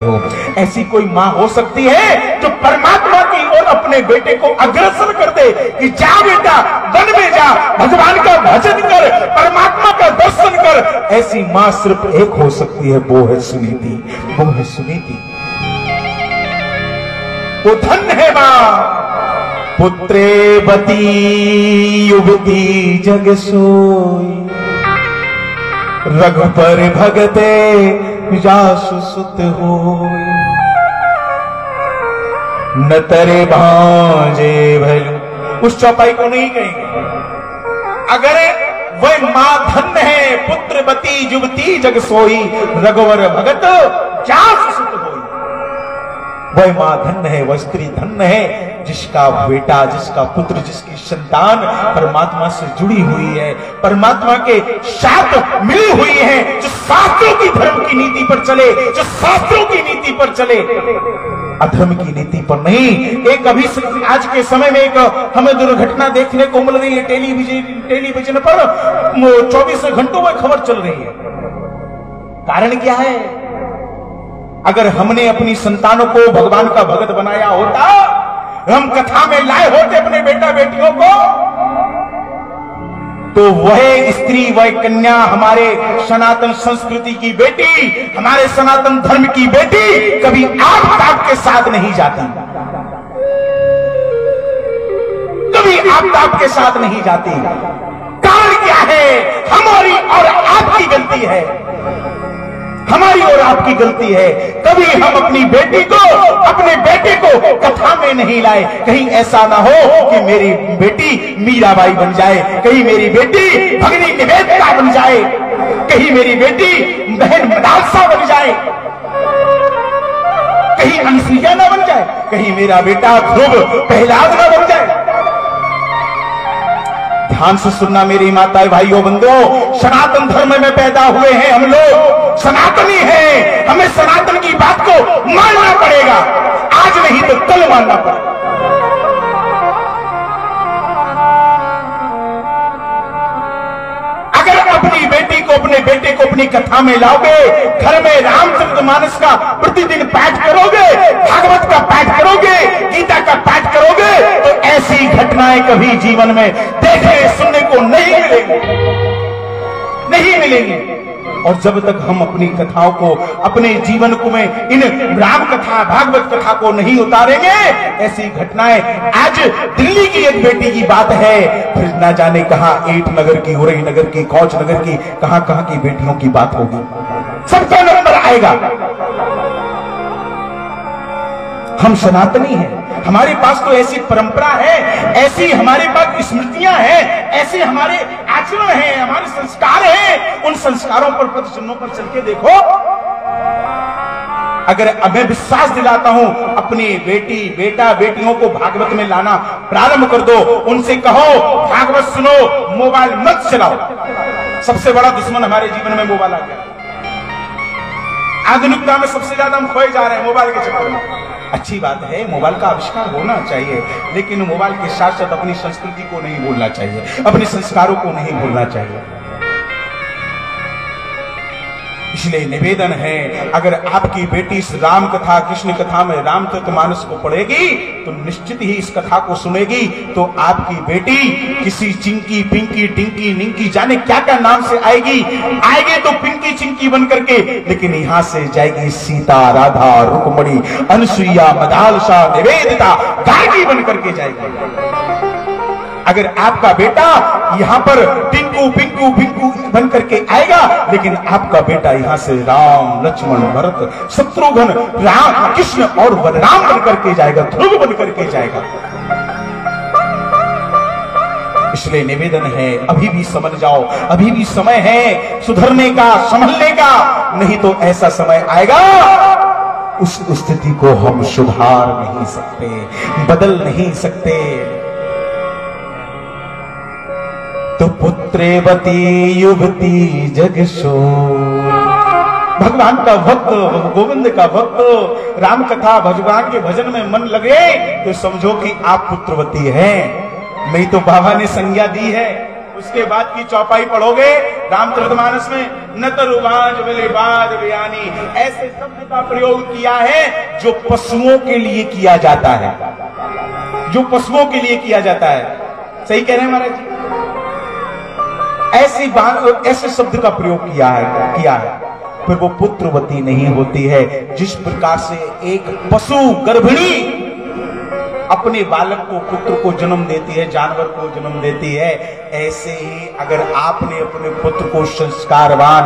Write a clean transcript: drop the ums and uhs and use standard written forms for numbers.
हो। ऐसी कोई मां हो सकती है जो परमात्मा की ओर अपने बेटे को अग्रसर कर दे कि जा बेटा वन में जा, भगवान का भजन कर, परमात्मा का दर्शन कर। ऐसी मां सिर्फ एक हो सकती है, वो है सुनीति, वो है सुनीति। वो धन्य है मां। पुत्रेवती युवती जग सोई, रघुपर भगते जासु सुत होय। न तरे भांजे भलु, उस चौपाई को नहीं कहेंगे। अगर वह मां धन्य है, पुत्रवती युवती जग सोई, रघुवर भगत जासु सुत होय। वह मां धन्य है, वह स्त्री धन्य है जिसका बेटा, जिसका पुत्र, जिसकी संतान परमात्मा से जुड़ी हुई है, परमात्मा के साथ मिली हुई है, जो शास्त्रों की धर्म की नीति पर चले, जो शास्त्रों की नीति पर चले, अधर्म की नीति पर नहीं। एक अभी आज के समय में एक हमें दुर्घटना देखने को मिल रही है, टेलीविजन पर 24 घंटों में खबर चल रही है। कारण क्या है? अगर हमने अपनी संतानों को भगवान का भगत बनाया होता, हम कथा में लाए होते अपने बेटा बेटियों को, तो वह स्त्री, वह कन्या हमारे सनातन संस्कृति की बेटी, हमारे सनातन धर्म की बेटी कभी आग के साथ नहीं जाती, कभी आग के साथ नहीं जाती। कारण क्या है? हमारी और आपकी गलती है, हमारी और आपकी गलती है। कभी हम अपनी बेटी को, अपने बेटे को कथा में नहीं लाए। कहीं ऐसा ना हो कि मेरी बेटी मीराबाई बन जाए, कहीं मेरी बेटी भगनी निवेदिता बन जाए, कहीं मेरी बेटी बहन मदालसा बन जाए, कहीं अनुसुईया ना बन जाए, कहीं मेरा बेटा ध्रुव प्रहलाद ना बन जाए। ध्यान से सुनना मेरी माताएं, भाइयों, बंधुओं, सनातन धर्म में पैदा हुए हैं हम लोग, सनातनी हैं, हमें सनातन की बात को मानना पड़ेगा, आज नहीं तो कल मानना पड़ेगा। अगर अपनी बेटी को, अपने बेटे को अपनी कथा में लाओगे, घर में रामचरितमानस का प्रतिदिन पाठ करोगे, भागवत का पाठ करोगे, गीता का पाठ करोगे, तो ऐसी घटनाएं कभी जीवन में देखने सुनने को नहीं मिलेंगी, नहीं मिलेंगी। और जब तक हम अपनी कथाओं को, अपने जीवन को में इन राम कथा, भागवत कथा को नहीं उतारेंगे, ऐसी घटनाएं, आज दिल्ली की एक बेटी की बात है, फिर ना जाने कहां एट नगर की, उरई नगर की, कौच नगर की, कहां कहां की बेटियों की बात होगी, सबका नंबर आएगा। हम सनातनी हैं, हमारे पास तो ऐसी परंपरा है, ऐसी हमारे पास स्मृतियां हैं, ऐसे हमारे आचरण हैं, हमारे संस्कार हैं। उन संस्कारों पर, पदचिन्हों पर चल के देखो। अगर मैं विश्वास दिलाता हूं, अपनी बेटी, बेटा, बेटियों को भागवत में लाना प्रारंभ कर दो, उनसे कहो भागवत सुनो, मोबाइल मत चलाओ। सबसे बड़ा दुश्मन हमारे जीवन में मोबाइल आ गया। आधुनिकता में सबसे ज्यादा हम खोए जा रहे हैं मोबाइल के चक्कर में। अच्छी बात है, मोबाइल का आविष्कार होना चाहिए, लेकिन मोबाइल के साथ साथ अपनी संस्कृति को नहीं भूलना चाहिए, अपने संस्कारों को नहीं भूलना चाहिए। इसलिए निवेदन है, अगर आपकी इस राम कथा, कृष्ण कथा में रामचरितमानस को पढ़ेगी तो निश्चित ही इस कथा को सुनेगी, तो आपकी बेटी किसी चिंकी, पिंकी, टिंकी, निंकी, जाने क्या क्या नाम से आएगी तो पिंकी चिंकी बन करके, लेकिन यहां से जाएगी सीता, राधा, रुक्मणी, अनुसुईया, मदालसा, निवेदिता, गार्गी बन करके जाएगी। अगर आपका बेटा यहां पर टिंकू, पिंकू, पिंकू बन करके आएगा, लेकिन आपका बेटा यहां से राम, लक्ष्मण, भरत, शत्रुघ्न, राम, कृष्ण और बलराम बन करके जाएगा, ध्रुव बन करके जाएगा। इसलिए निवेदन है, अभी भी समझ जाओ, अभी भी समय है सुधरने का, संभलने का, नहीं तो ऐसा समय आएगा उस स्थिति को हम सुधार नहीं सकते, बदल नहीं सकते। तो पुत्रेवती युवती जग सोई, भगवान का भक्त, गोविंद का भक्त, राम कथा, भगवान के भजन में मन लगे तो समझो कि आप पुत्रवती हैं। नहीं तो बाबा ने संज्ञा दी है, उसके बाद की चौपाई पढ़ोगे रामचरितमानस में, न तरुबाज बले बाद बयानी, ऐसे शब्द का प्रयोग किया है जो पशुओं के लिए किया जाता है, जो पशुओं के लिए किया जाता है। सही कह रहे हैं महाराज जी? ऐसे शब्द का प्रयोग किया है। फिर वो पुत्रवती नहीं होती है। जिस प्रकार से एक पशु गर्भिणी अपने बालक को, पुत्र को जन्म देती है, जानवर को जन्म देती है, ऐसे ही अगर आपने अपने पुत्र को संस्कारवान